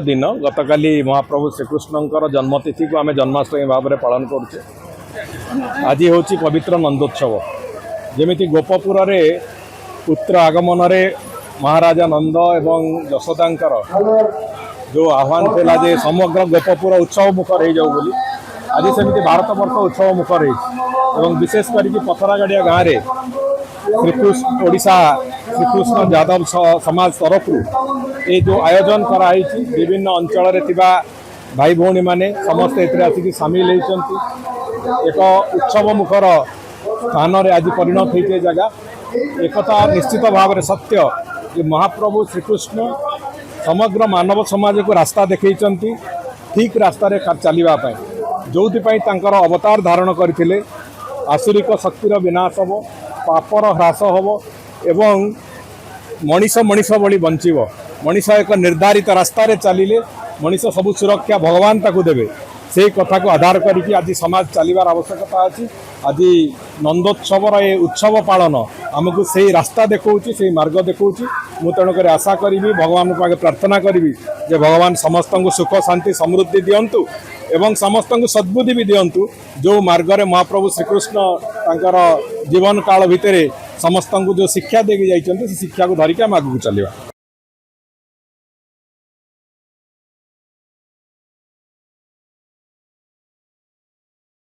दिन गतकाली महाप्रभु श्रीकृष्णकर जन्मतिथि को आम जन्माष्टमी भाव में पालन करुचे। आज हूँ पवित्र नंदोत्सव जमीती गोपपुर रे पुत्र आगमन रे महाराजा नंद एवं यशोदांकर जो आह्वान थिला जे समग्र गोपपुर उत्सव मुखर हो जाऊ बोली आज सेमती भारत वर्ष उत्सव मुखर हो विशेष करके पथरागाड़िया गाँव में श्रीकृष्ण ओडिशा श्रीकृष्ण यादव समाज तरफ ये जो आयोजन कराई विभिन्न अंचल रे थिबा भाई भौणी माने समस्त एथिरे आसिक सामिल होती एक उत्सव मुखर स्थान रे आज परिणत होती जगह एकता निश्चित भाव में सत्य कि महाप्रभु श्रीकृष्ण समग्र मानव समाज को रास्ता देखते ठीक रास्ता रे चलवाई जो अवतार धारण करते आसुरिक शक्तिर विनाश हम पापर ह्रास हम एवं मनीष मनीष भली बंचव मनीष एक निर्धारित रास्ता रे चलिले मनीष सब सुरक्षा भगवान ताकू देवे से कथा को आधार करके आज समाज चलवार आवश्यकता अच्छी। आज नंदोत्सव ये उत्सव पालन आमको से रास्ता देखा से मार्ग देखा मु तेणुक आशा करी भगवान पाखे प्रार्थना करी जे भगवान समस्त को सुख शांति समृद्धि दिंतु एवं समस्त को सद्बुद्धि भी दिंतु जो मार्ग में महाप्रभु श्रीकृष्ण तांकर जीवन काल भितर समस्त को जो शिक्षा देके जाइछन्ति से शिक्षा को धरिक आम आगू चलवा।